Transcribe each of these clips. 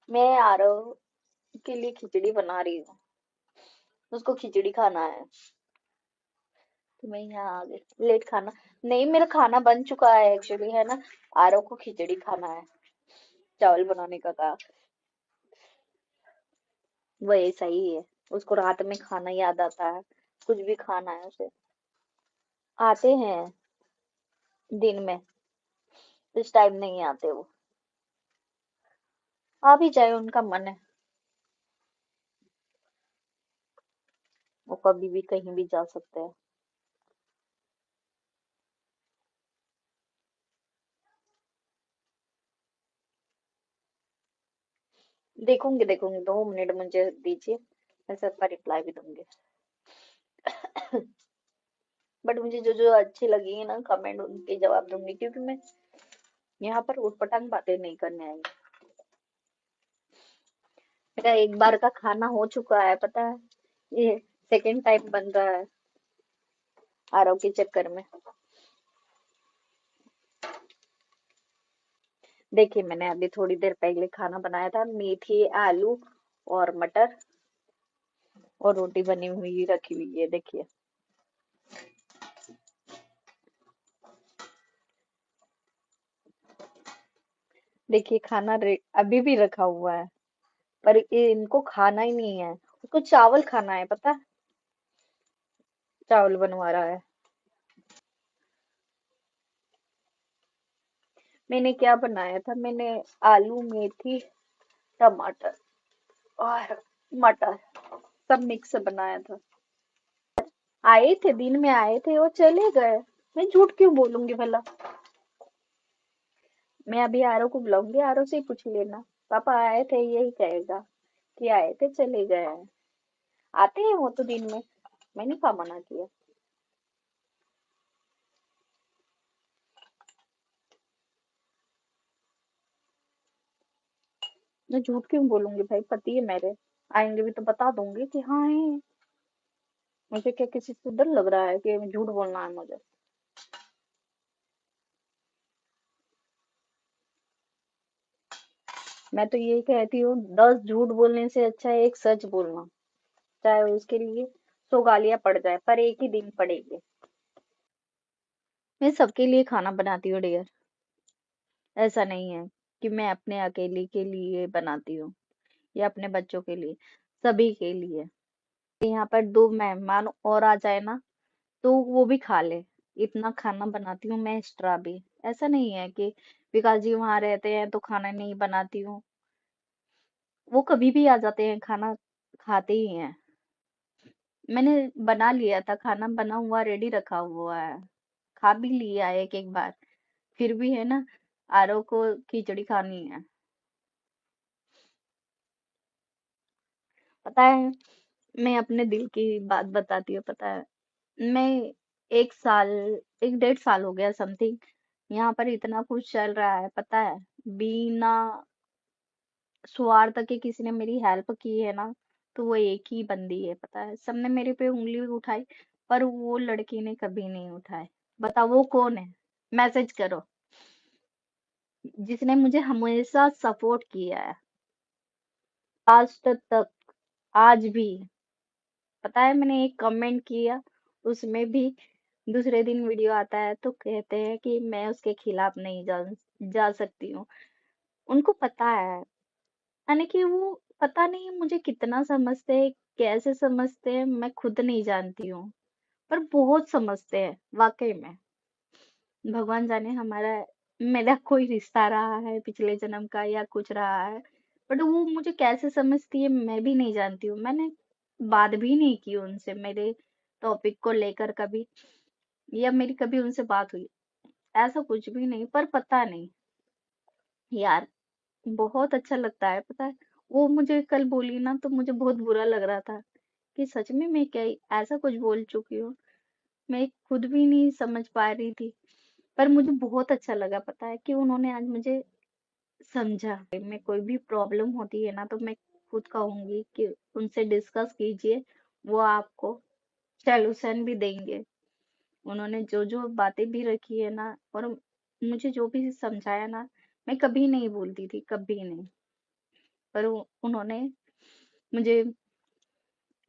मैं आरव के लिए खिचड़ी बना रही हूँ। उसको खिचड़ी खाना है। तो मैं यहाँ आ गई लेट खाना। नहीं, मेरा खाना बन चुका है एक्चुअली, है ना। आरव को खिचड़ी खाना है। चावल बनाने का काम वो ऐसा ही है। उसको रात में खाना याद आता है। कुछ भी खाना है उसे। आते हैं दिन में। इस टाइम नहीं आते वो। आ भी जाए, उनका मन है। वो कभी भी कहीं भी जा सकते हैं। देखूंगी देखूंगी, 2 मिनट मुझे दीजिए। मैं सबका रिप्लाई भी दूंगी। बट मुझे जो जो अच्छी लगी है ना कमेंट, उनके जवाब दूंगी, क्योंकि मैं यहाँ पर उटपटांग बातें नहीं करने आई। मेरा एक बार का खाना हो चुका है, पता है। ये सेकंड टाइम बन रहा है आरव के चक्कर में। देखिए, मैंने अभी थोड़ी देर पहले खाना बनाया था, मेथी आलू और मटर और रोटी बनी हुई रखी हुई है, देखिए। देखिए, अभी भी रखा हुआ है। पर इनको खाना ही नहीं है, उसको चावल खाना है, पता है। चावल बनवा रहा है। मैंने क्या बनाया था, मैंने आलू मेथी टमाटर और मटर सब मिक्स से बनाया था। आए थे, दिन में आए थे और चले गए। मैं झूठ क्यों बोलूंगी भला। मैं अभी आरव को बुलाऊंगी, आरव से ही पूछ लेना। पापा आए थे, यही कहेगा कि आए थे चले गए हैं। आते हैं वो तो दिन में। मैंने कहा मना किया। मैं झूठ क्यों बोलूंगी भाई, पति है मेरे। आएंगे भी तो बता दूंगी कि हाँ है। मुझे क्या किसी से डर लग रहा है कि झूठ बोलना है मुझे। मैं तो यही कहती हूँ, 10 झूठ बोलने से अच्छा है एक सच बोलना। चाहे उसके लिए 100 गालियां पड़ जाए, पर एक ही दिन पड़ेगी। मैं सबके लिए खाना बनाती हूँ डियर। ऐसा नहीं है कि मैं अपने अकेले के लिए बनाती हूँ या अपने बच्चों के लिए। सभी के लिए। यहाँ पर 2 मेहमान और आ जाए ना, तो वो भी खा ले। इतना खाना बनाती हूँ मैं एक्स्ट्रा भी। ऐसा नहीं है कि विकास जी वहां रहते हैं तो खाना नहीं बनाती हूँ। वो कभी भी आ जाते हैं, खाना खाते ही हैं। मैंने बना लिया था, खाना बना हुआ रेडी रखा हुआ है। खा भी लिया एक एक बार। फिर भी है ना, आरव को खिचड़ी खानी है। पता है, मैं अपने दिल की बात बताती हूँ, पता है। मैं 1 साल, 1 डेढ़ साल हो गया समथिंग। यहाँ पर इतना कुछ चल रहा है, पता है। बिना स्वार्थ के किसी ने मेरी हेल्प की है ना, तो वो एक ही बंदी है, पता है। सबने मेरे पे उंगली उठाई, पर वो लड़की ने कभी नहीं उठाई। बताओ वो कौन है। मैसेज करो। जिसने मुझे हमेशा सपोर्ट किया है, आज तक, आज भी। पता है, मैंने एक कमेंट किया, उसमें भी दूसरे दिन वीडियो आता है तो कहते हैं कि मैं उसके खिलाफ नहीं जा सकती हूँ। उनको पता है। यानी कि वो, पता नहीं मुझे कितना समझते हैं, कैसे समझते हैं, मैं खुद नहीं जानती हूँ। पर बहुत समझते हैं वाकई में। भगवान जाने हमारा, मेरा कोई रिश्ता रहा है पिछले जन्म का या कुछ रहा है। बट वो मुझे कैसे समझती है मैं भी नहीं जानती हूँ। मैंने बात भी नहीं की उनसे मेरे टॉपिक को लेकर कभी, या मेरी कभी उनसे बात हुई। ऐसा कुछ भी नहीं, पर पता नहीं यार, बहुत अच्छा लगता है, पता है। वो मुझे कल बोली ना, तो मुझे बहुत बुरा लग रहा था कि सच में मैं क्या ऐसा कुछ बोल चुकी हूँ। मैं खुद भी नहीं समझ पा रही थी। पर मुझे बहुत अच्छा लगा, पता है, कि उन्होंने आज मुझे समझा। में कोई भी प्रॉब्लम होती है ना, तो मैं खुद कहूंगी कि उनसे डिस्कस कीजिए। वो आपको सॉल्यूशन भी देंगे। उन्होंने जो जो बातें भी रखी है ना, और मुझे जो भी समझाया ना, मैं कभी नहीं भूलती थी, कभी नहीं। पर उन्होंने मुझे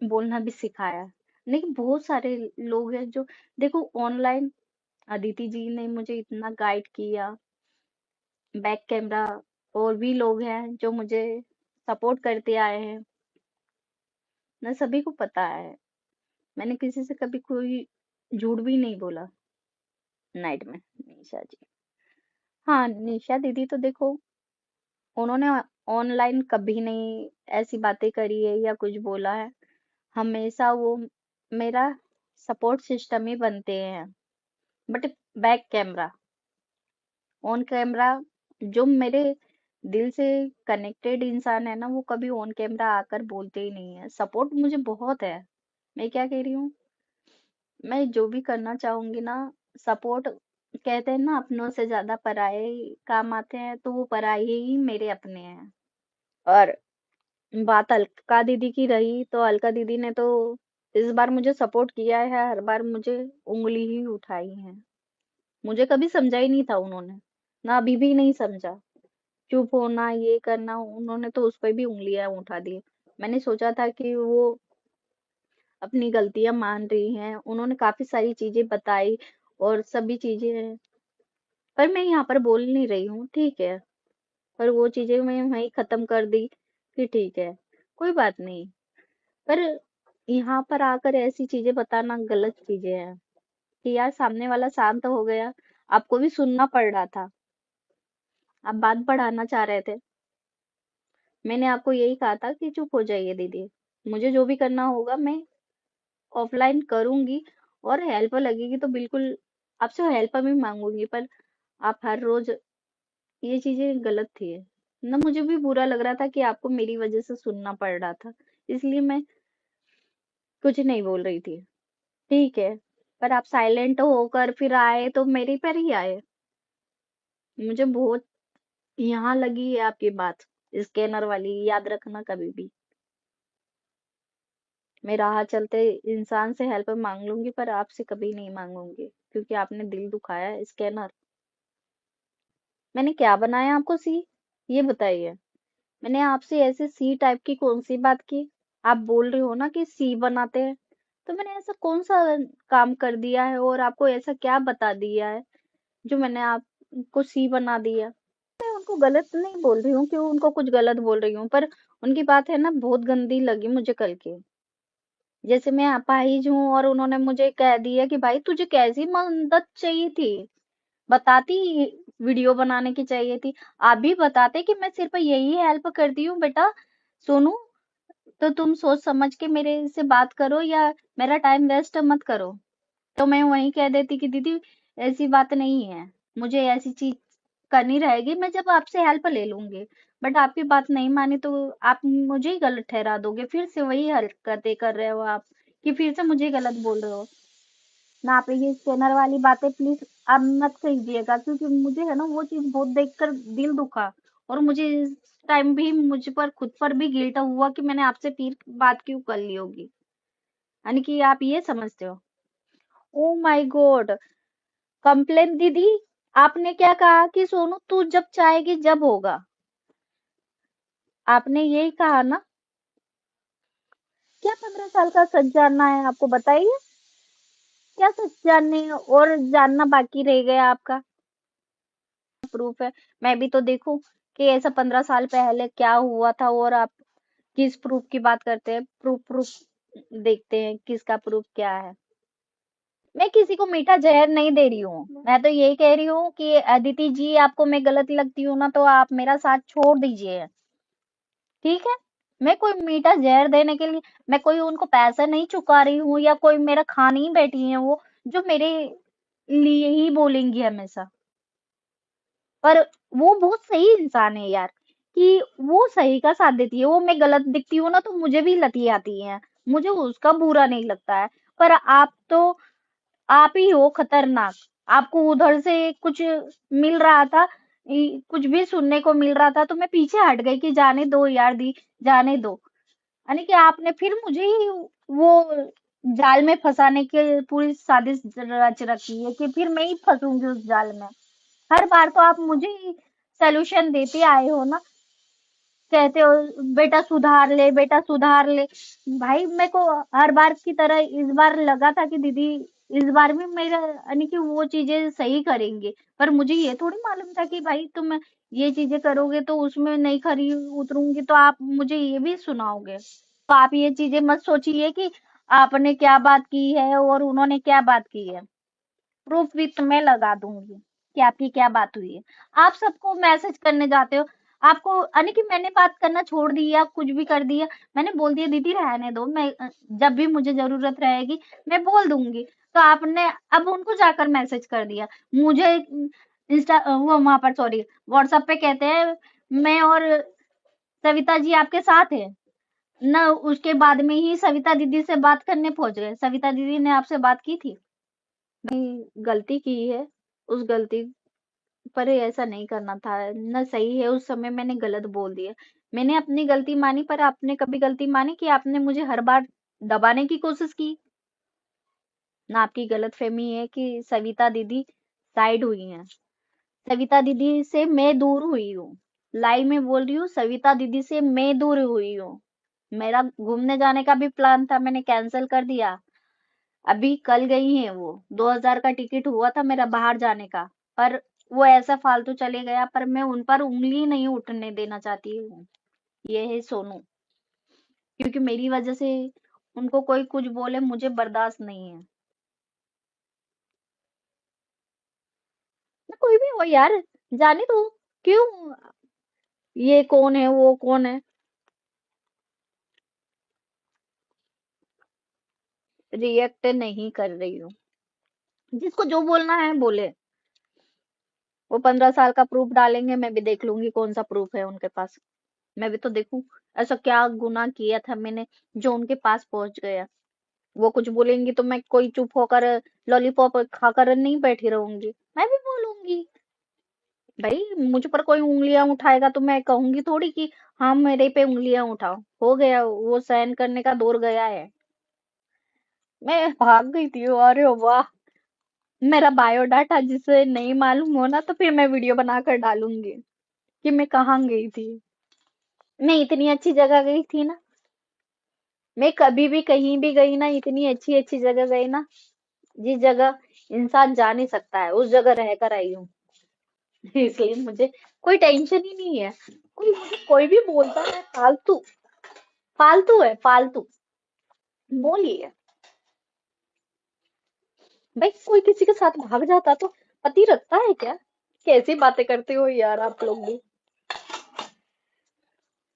बोलना भी सिखाया। लेकिन बहुत सारे लोग हैं जो, देखो ऑनलाइन अदिति जी ने मुझे इतना गाइड किया, बैक कैमरा और भी लोग हैं जो मुझे सपोर्ट करते आए हैं, ना सभी को पता है। मैंने किसी से कभी कोई झूठ भी नहीं बोला नाइट में। निशा जी, हाँ निशा दीदी तो देखो, उन्होंने ऑनलाइन कभी नहीं ऐसी बातें करी है या कुछ बोला है। हमेशा वो मेरा सपोर्ट सिस्टम ही बनते हैं। But back camera, on camera, जो मेरे दिल से कनेक्टेड इंसान है ना, वो कभी ऑन कैमरा आकर बोलते ही नहीं है। सपोर्ट मुझे बहुत है। मैं क्या कह रही हूँ, मैं जो भी करना चाहूंगी ना, सपोर्ट, कहते हैं ना अपनों से ज्यादा पराये काम आते हैं, तो वो पराये ही मेरे अपने हैं। और बात अलका दीदी की रही, तो अलका दीदी ने तो इस बार मुझे सपोर्ट किया है, हर बार मुझे उंगली ही उठाई है। मुझे कभी समझा ही नहीं था उन्होंने, ना अभी भी नहीं समझा। चुप होना, ये करना, उन्होंने तो उस पर भी उंगलियां उठा दी। मैंने सोचा था कि वो अपनी गलतियां मान रही हैं, उन्होंने काफी सारी चीजें बताई और सभी चीजें, पर मैं यहाँ पर बोल नहीं रही हूँ, ठीक है। पर वो चीजें मैं वहीं खत्म कर दी कि ठीक है, कोई बात नहीं। पर यहाँ पर आकर ऐसी चीजें बताना गलत चीजें हैं कि यार सामने वाला शांत हो गया, आपको भी सुनना पड़ रहा था, आप बात बढ़ाना चाह रहे थे। मैंने आपको यही कहा था कि चुप हो जाइए दीदी, मुझे जो भी करना होगा मैं ऑफलाइन करूंगी, और हेल्प लगेगी तो बिल्कुल आपसे हेल्प भी मांगूंगी। पर आप हर रोज, ये चीजें गलत थी ना, मुझे भी बुरा लग रहा था कि आपको मेरी वजह से सुनना पड़ रहा था, इसलिए मैं कुछ नहीं बोल रही थी, ठीक है। पर आप साइलेंट होकर फिर आए तो मेरे पर ही आए। मुझे बहुत यहाँ लगी है आपकी बात, स्कैनर वाली, याद रखना कभी भी। मैं राह चलते इंसान से हेल्प मांग लूंगी, पर आपसे कभी नहीं मांगूंगी, क्योंकि आपने दिल दुखाया है। स्कैनर, मैंने क्या बनाया आपको सी, ये बताइए। मैंने आपसे ऐसे सी टाइप की कौन सी बात की? आप बोल रहे हो ना कि सी बनाते हैं, तो मैंने ऐसा कौन सा काम कर दिया है और आपको ऐसा क्या बता दिया है जो मैंने आपको सी बना दिया? मैं उनको गलत नहीं बोल रही हूँ कि उनको कुछ गलत बोल रही हूँ, पर उनकी बात है ना बहुत गंदी लगी मुझे कल की। जैसे मैं अपाहिज हूँ और उन्होंने मुझे कह दिया कि भाई तुझे कैसी मदद चाहिए थी, बताती, वीडियो बनाने की चाहिए थी, आप भी बताते कि मैं सिर्फ यही हेल्प करती हूँ बेटा सोनू, तो तुम सोच समझ के मेरे से बात करो या मेरा टाइम वेस्ट मत करो। तो मैं वहीं कह देती कि दीदी ऐसी बात नहीं है, मुझे ऐसी चीज करनी रहेगी मैं जब आपसे हेल्प ले लूंगी। बट आपकी बात नहीं मानी तो आप मुझे ही गलत ठहरा दोगे, फिर से वही हरकतें कर रहे हो आप, कि फिर से मुझे गलत बोल रहे हो ना। आप ये स्कैनर वाली बातें प्लीज आप मत कीजिएगा, क्योंकि मुझे है ना वो चीज बहुत देखकर दिल दुखा, और मुझे इस टाइम भी मुझ पर खुद पर भी गिल्ट हुआ कि मैंने आपसे फिर बात क्यों कर ली होगी, यानी कि आप ये समझते हो। ओ माय गॉड, कंप्लेन दीदी, आपने क्या कहा कि सोनू तू जब चाहेगी जब होगा, आपने यही कहा ना? क्या 15 साल का सच जानना है आपको, बताइए, क्या सच जानने और जानना बाकी रह गया आपका? प्रूफ है, मैं भी तो देखूं कि ऐसा 15 साल पहले क्या हुआ था, और आप किस प्रूफ की बात करते हैं? प्रूफ प्रूफ देखते हैं किसका प्रूफ क्या है। मैं किसी को मीठा जहर नहीं दे रही हूँ, मैं तो यही कह रही हूँ कि अदिति जी आपको मैं गलत लगती हूँ ना, तो आप मेरा साथ छोड़ दीजिए, ठीक है। मैं कोई मीठा जहर देने के लिए, मैं कोई उनको पैसा नहीं चुका रही हूँ, या कोई मेरा खाने ही बैठी है वो, जो मेरे लिए ही बोलेंगी हमेशा। पर वो बहुत सही इंसान है यार, कि वो सही का साथ देती है। वो मैं गलत दिखती हूँ ना तो मुझे भी लती आती है, मुझे उसका बुरा नहीं लगता है। पर आप तो, आप ही हो खतरनाक। आपको उधर से कुछ मिल रहा था, कुछ भी सुनने को मिल रहा था, तो मैं पीछे हट गई कि जाने दो यार दी, जाने दो। यानी कि आपने फिर मुझे ही वो जाल में फंसाने की पूरी साजिश रच रखी है, कि फिर मैं ही फंसूंगी उस जाल में। हर बार तो आप मुझे ही सॉल्यूशन देते आए हो ना। कहते हो बेटा सुधार ले, बेटा सुधार ले। भाई मेरे को हर बार की तरह इस बार लगा था कि दीदी इस बार भी मेरा यानी कि वो चीजें सही करेंगे, पर मुझे ये थोड़ी मालूम था कि भाई तुम ये चीजें करोगे तो उसमें नहीं खरी उतरूंगी तो आप मुझे ये भी सुनाओगे। तो आप ये चीजें मत सोचिए कि आपने क्या बात की है और उन्होंने क्या बात की है। प्रूफ भी तुम्हें लगा दूंगी कि आपकी क्या बात हुई है। आप सबको मैसेज करने जाते हो, आपको यानी कि मैंने बात करना छोड़ दिया, कुछ भी कर दिया। मैंने बोल दिया दीदी रहने दो, मैं जब भी मुझे जरूरत रहेगी मैं बोल दूंगी। तो आपने अब उनको जाकर मैसेज कर दिया। मुझे इंस्टा वो वहां पर सॉरी व्हाट्सएप पे कहते हैं मैं और सविता जी आपके साथ है ना। उसके बाद में ही सविता दीदी से बात करने पहुंच गए। सविता दीदी ने आपसे बात की थी? भाई गलती की है, उस गलती पर ऐसा नहीं करना था ना। सही है, उस समय मैंने गलत बोल दिया। मैंने अपनी गलती मानी, पर आपने कभी गलती मानी कि आपने मुझे हर बार दबाने की कोशिश की? ना आपकी गलतफहमी है कि सविता दीदी साइड हुई हैं। सविता दीदी से मैं दूर हुई हूँ। लाइव में बोल रही हूँ, सविता दीदी से मैं दूर हुई हूँ। मेरा घूमने जाने का भी प्लान था, मैंने कैंसिल कर दिया। अभी कल गई हैं वो। 2000 का टिकट हुआ था मेरा बाहर जाने का, पर वो ऐसा फालतू चले गया। पर मैं उन पर उंगली नहीं उठने देना चाहती हूँ। ये है सोनू, क्योंकि मेरी वजह से उनको कोई कुछ बोले मुझे बर्दाश्त नहीं है। ना कोई भी हो यार, जाने दो। क्यों? ये कौन है वो कौन है? रिएक्ट नहीं कर रही हूँ। जिसको जो बोलना है बोले। वो 15 साल का प्रूफ डालेंगे, मैं भी देख लूंगी कौन सा प्रूफ है उनके पास। मैं भी तो देखूं ऐसा क्या गुनाह किया था मैंने जो उनके पास पहुंच गया। वो कुछ बोलेंगी तो मैं कोई चुप होकर लॉलीपॉप खाकर नहीं बैठी रहूंगी, मैं भी बोलूंगी। भाई मुझ पर कोई उंगलियां उठाएगा तो मैं कहूंगी थोड़ी कि हाँ मेरे पे उंगलियां उठाओ। हो गया, वो सहन करने का दौर गया है। मैं भाग गई थी, अरे वाह। मेरा बायोडाटा जिसे नहीं मालूम हो ना, तो फिर मैं वीडियो बनाकर डालूंगी कि मैं कहाँ गई थी। मैं इतनी अच्छी जगह गई थी ना। मैं कभी भी कहीं भी गई ना, इतनी अच्छी अच्छी जगह गई ना, जिस जगह इंसान जा नहीं सकता है उस जगह रहकर आई हूँ। इसलिए मुझे कोई टेंशन ही नहीं है। कोई भी बोलता है फालतू, फालतू है फालतू। बोलिए। भाई कोई किसी के साथ भाग जाता तो पति रखता है क्या? कैसी बातें करते हो यार आप लोग भी।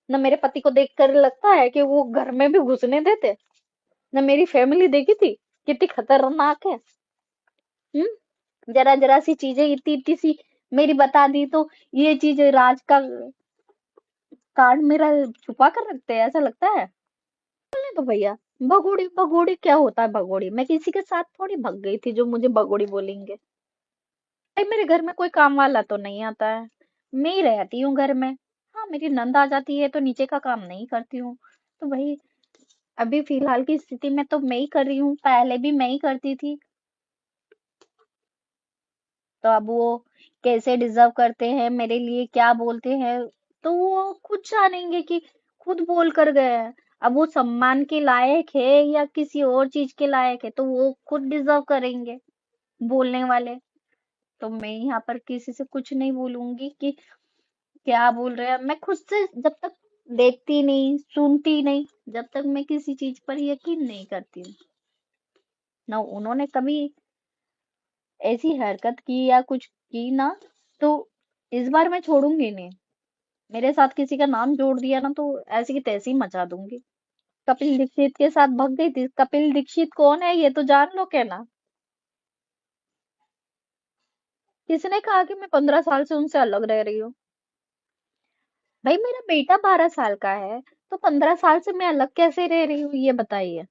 न मेरे पति को देखकर लगता है कि वो घर में भी घुसने देते। न मेरी फैमिली देखी थी कितनी खतरनाक है। जरा जरा सी चीजें इतनी इतनी सी मेरी बता दी तो ये चीज राज का कार्ड मेरा छुपा कर रखते हैं, ऐसा लगता है। बोलने तो भैया। भगोड़ी भगोड़ी क्या होता है? भगोड़ी मैं किसी के साथ थोड़ी भग गई थी जो मुझे भगोड़ी बोलेंगे। भाई मेरे घर में कोई काम वाला तो नहीं आता है, मैं ही रहती हूँ घर में। हाँ मेरी नंद आ जाती है तो नीचे का काम नहीं करती हूँ। तो भाई अभी फिलहाल की स्थिति में तो मैं ही कर रही हूँ, पहले भी मैं ही करती थी। तो अब वो कैसे डिजर्व करते हैं, मेरे लिए क्या बोलते हैं, तो वो खुद जानेंगे कि खुद बोल कर गए हैं। अब वो सम्मान के लायक है या किसी और चीज के लायक है तो वो खुद डिजर्व करेंगे, बोलने वाले। तो मैं यहाँ पर किसी से कुछ नहीं बोलूंगी कि क्या बोल रहे हैं। मैं खुद से जब तक देखती नहीं सुनती नहीं, जब तक मैं किसी चीज पर यकीन नहीं करती हूँ। ना उन्होंने कभी ऐसी हरकत की या कुछ की ना, तो इस बार मैं छोड़ूंगी नहीं। मेरे साथ किसी का नाम जोड़ दिया ना तो ऐसी की तैसी मचा दूंगी। कपिल दीक्षित के साथ भग गई थी। कपिल दीक्षित कौन है ये तो जान लो क्या ना। किसने कहा कि मैं 15 साल से उनसे अलग रह रही हूँ? भाई मेरा बेटा 12 साल का है, तो 15 साल से मैं अलग कैसे रह रही हूँ ये बताइए।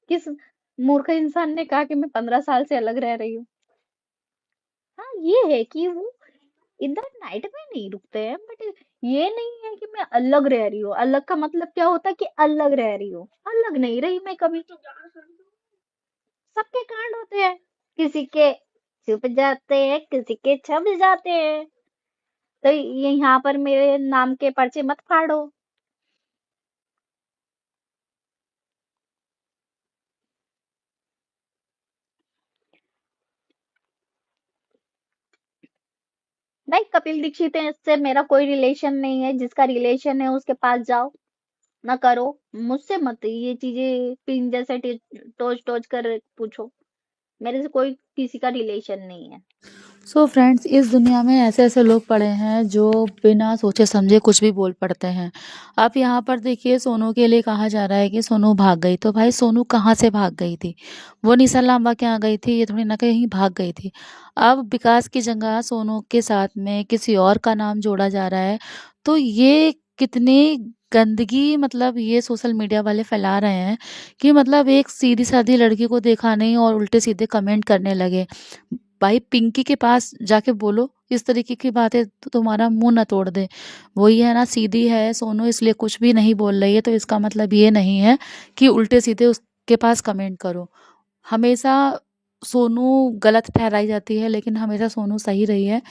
किस मूर्ख इंसान ने कहा कि मैं 15 साल से अलग रह रही हूँ? हाँ ये है कि वो इधर नाइट में नहीं रुकते हैं, बट ये नहीं है कि मैं अलग रह रही हूँ। अलग का मतलब क्या होता है कि अलग रह रही हूँ? अलग नहीं रही मैं कभी। सबके कांड होते हैं, किसी के छुप जाते हैं, किसी के छप जाते हैं। तो ये यहाँ पर मेरे नाम के पर्चे मत फाड़ो। भाई कपिल दीक्षित है, इससे मेरा कोई रिलेशन नहीं है, जिसका रिलेशन है उसके पास जाओ, ना करो। मुझसे मत ये चीजें पिन जैसे टोच टोच कर पूछो। मेरे से कोई किसी का रिलेशन नहीं है। सो फ्रेंड्स, इस दुनिया में ऐसे ऐसे लोग पड़े हैं जो बिना सोचे समझे कुछ भी बोल पड़ते हैं। अब यहाँ पर देखिए, सोनू के लिए कहा जा रहा है कि सोनू भाग गई। तो भाई सोनू कहाँ से भाग गई थी? वो निशा लांबा के यहाँ गई थी, ये थोड़ी ना कहीं भाग गई थी। अब विकास की जगह सोनू के साथ में किसी और का नाम जोड़ा जा रहा है। तो ये कितनी गंदगी, मतलब ये सोशल मीडिया वाले फैला रहे हैं कि मतलब एक सीधी सादी लड़की को देखा नहीं और उल्टे सीधे कमेंट करने लगे। भाई पिंकी के पास जाके बोलो इस तरीके की बातें तो तुम्हारा मुंह न तोड़ दे। वही है ना, सीधी है सोनू इसलिए कुछ भी नहीं बोल रही है, तो इसका मतलब ये नहीं है कि उल्टे सीधे उसके पास कमेंट करो। हमेशा सोनू गलत ठहराई जाती है, लेकिन हमेशा सोनू सही रही है।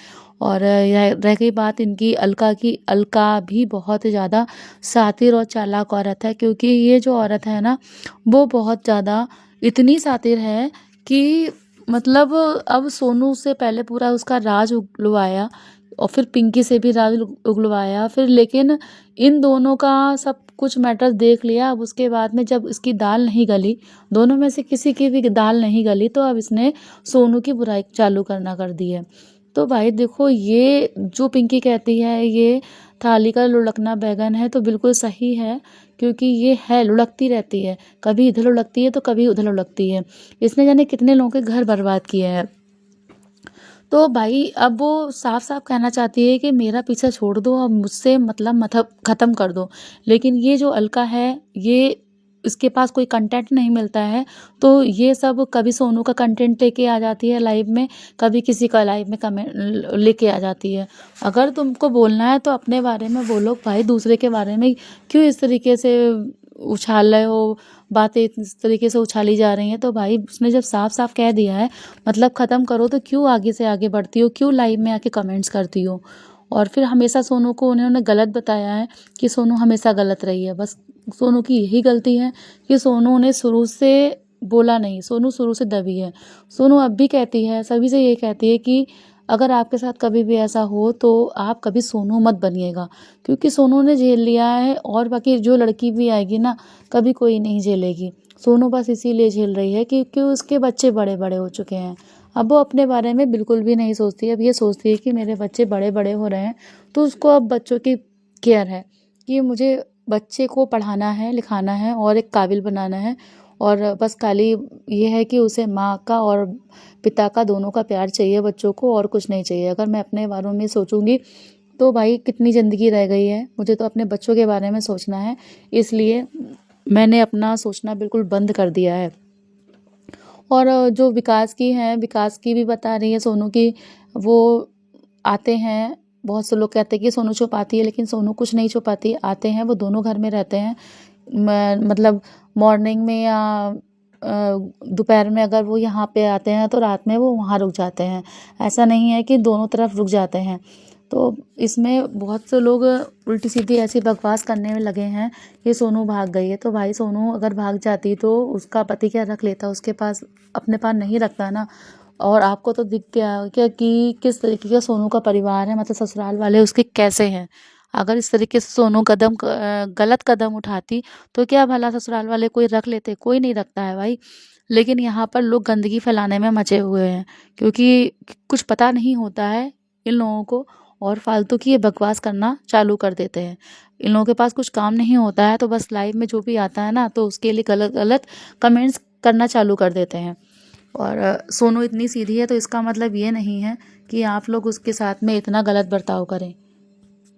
और रह गई बात इनकी अलका की, अलका भी बहुत ही ज़्यादा शातिर और चालाक औरत है, क्योंकि ये जो औरत है ना, वो बहुत ज़्यादा इतनी शातिर है कि मतलब अब सोनू से पहले पूरा उसका राज उगलवाया और फिर पिंकी से भी राज उगलवाया फिर, लेकिन इन दोनों का सब कुछ मैटर देख लिया। अब उसके बाद में जब इसकी दाल नहीं गली, दोनों में से किसी की भी दाल नहीं गली, तो अब इसने सोनू की बुराई चालू करना कर दी है। तो भाई देखो, ये जो पिंकी कहती है ये थाली का लुढ़कना बैगन है, तो बिल्कुल सही है, क्योंकि ये है लुढ़कती रहती है, कभी इधर लुढ़कती है तो कभी उधर लुढ़कती है। इसने जाने कितने लोगों के घर बर्बाद किए हैं। तो भाई अब वो साफ साफ कहना चाहती है कि मेरा पीछा छोड़ दो, अब मुझसे मतलब ख़त्म कर दो। लेकिन ये जो अलका है, ये इसके पास कोई कंटेंट नहीं मिलता है, तो ये सब कभी सोनू का कंटेंट लेके आ जाती है लाइव में, कभी किसी का लाइव में कमेंट लेके आ जाती है। अगर तुमको बोलना है तो अपने बारे में बोलो भाई, दूसरे के बारे में क्यों इस तरीके से उछाल रहे हो? बातें इस तरीके से उछाली जा रही हैं। तो भाई उसने जब साफ साफ कह दिया है, मतलब ख़त्म करो, तो क्यों आगे से आगे बढ़ती हो? क्यों लाइव में आके कमेंट्स करती हो? और फिर हमेशा सोनू को उन्होंने गलत बताया है कि सोनू हमेशा गलत रही है। बस सोनू की यही गलती है कि सोनू ने शुरू से बोला नहीं, सोनू शुरू से दबी है। सोनू अब भी कहती है, सभी से ये कहती है कि अगर आपके साथ कभी भी ऐसा हो तो आप कभी सोनू मत बनिएगा, क्योंकि सोनू ने झेल लिया है और बाकी जो लड़की भी आएगी ना, कभी कोई नहीं झेलेगी। सोनू बस इसीलिए झेल रही है क्योंकि उसके बच्चे बड़े बड़े हो चुके हैं। अब वो अपने बारे में बिल्कुल भी नहीं सोचती। अब ये सोचती है कि मेरे बच्चे बड़े बड़े हो रहे हैं, तो उसको अब बच्चों की केयर है कि मुझे बच्चे को पढ़ाना है, लिखाना है और एक काबिल बनाना है। और बस खाली ये है कि उसे माँ का और पिता का, दोनों का प्यार चाहिए बच्चों को, और कुछ नहीं चाहिए। अगर मैं अपने बारे में सोचूंगी तो भाई कितनी ज़िंदगी रह गई है, मुझे तो अपने बच्चों के बारे में सोचना है। इसलिए मैंने अपना सोचना बिल्कुल बंद कर दिया है। और जो विकास की हैं, विकास की भी बता रही है सोनू की, वो आते हैं, बहुत से लोग कहते हैं कि सोनू छुपाती है, लेकिन सोनू कुछ नहीं छुपाती। आते हैं, वो दोनों घर में रहते हैं। मतलब मॉर्निंग में या दोपहर में अगर वो यहाँ पे आते हैं तो रात में वो वहाँ रुक जाते हैं। ऐसा नहीं है कि दोनों तरफ रुक जाते हैं। तो इसमें बहुत से लोग उल्टी सीधी ऐसी बकवास करने में लगे हैं कि सोनू भाग गई है। तो भाई सोनू अगर भाग जाती तो उसका पति क्या रख लेता उसके पास? अपने पास नहीं रखता ना। और आपको तो दिख गया क्या कि किस तरीके का सोनू का परिवार है, मतलब ससुराल वाले उसके कैसे हैं। अगर इस तरीके से सोनू गलत कदम उठाती तो क्या भला ससुराल वाले कोई रख लेते? कोई नहीं रखता है भाई। लेकिन यहाँ पर लोग गंदगी फैलाने में मचे हुए हैं, क्योंकि कुछ पता नहीं होता है इन लोगों को, और फालतू की ये बकवास करना चालू कर देते हैं। इन लोगों के पास कुछ काम नहीं होता है तो बस लाइव में जो भी आता है ना, तो उसके लिए गलत गलत कमेंट्स करना चालू कर देते हैं। और सोनू इतनी सीधी है तो इसका मतलब ये नहीं है कि आप लोग उसके साथ में इतना गलत बर्ताव करें।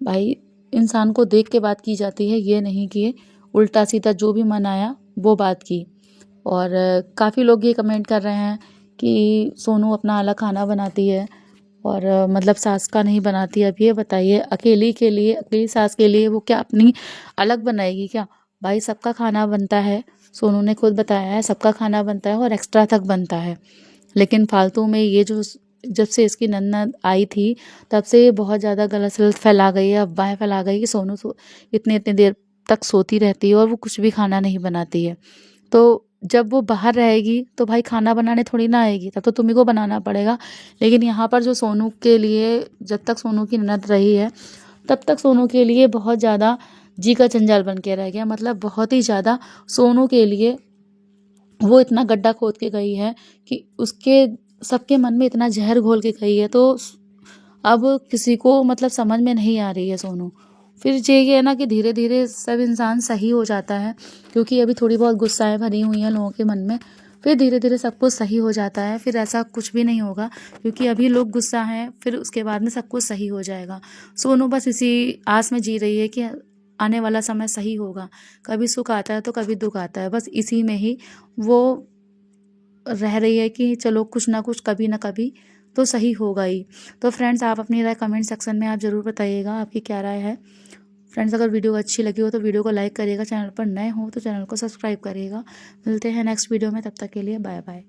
भाई इंसान को देख के बात की जाती है, ये नहीं कि उल्टा सीधा जो भी मन आया वो बात की। और काफ़ी लोग ये कमेंट कर रहे हैं कि सोनू अपना अलग खाना बनाती है और मतलब सास का नहीं बनाती। अब ये बताइए, अकेली के लिए, अकेली सास के लिए वो क्या अपनी अलग बनाएगी क्या? भाई सबका खाना बनता है, सोनू ने खुद बताया है सबका खाना बनता है और एक्स्ट्रा तक बनता है। लेकिन फालतू में ये जो जब से इसकी नन्नद आई थी तब से ये बहुत ज़्यादा गलत सलत फैला गई है, अफवाहें फैला गई कि सोनू इतनी इतनी देर तक सोती रहती है और वो कुछ भी खाना नहीं बनाती है। तो जब वो बाहर रहेगी तो भाई खाना बनाने थोड़ी ना आएगी, तब तो तुम्ही को बनाना पड़ेगा। लेकिन यहाँ पर जो सोनू के लिए, जब तक सोनू की ननद रही है तब तक सोनू के लिए बहुत ज़्यादा जी का जंजाल बन के रह गया। मतलब बहुत ही ज़्यादा सोनू के लिए वो इतना गड्ढा खोद के गई है कि उसके सबके मन में इतना जहर घोल के गई है। तो अब किसी को मतलब समझ में नहीं आ रही है सोनू। फिर ये है ना कि धीरे धीरे सब इंसान सही हो जाता है, क्योंकि अभी थोड़ी बहुत गुस्साएं भरी हुई हैं लोगों के मन में। फिर धीरे धीरे सब कुछ सही हो जाता है, फिर ऐसा कुछ भी नहीं होगा, क्योंकि अभी लोग गुस्सा हैं, फिर उसके बाद में सब कुछ सही हो जाएगा। सोनू बस इसी आस में जी रही है कि आने वाला समय सही होगा। कभी सुख आता है तो कभी दुख आता है, बस इसी में ही वो रह रही है कि चलो कुछ ना कुछ कभी ना कभी तो सही होगा ही। तो फ्रेंड्स, आप अपनी राय कमेंट सेक्शन में आप ज़रूर बताइएगा आपकी क्या राय है। फ्रेंड्स, अगर वीडियो अच्छी लगी हो तो वीडियो को लाइक करिएगा, चैनल पर नए हो तो चैनल को सब्सक्राइब करिएगा। मिलते हैं नेक्स्ट वीडियो में, तब तक के लिए बाय बाय।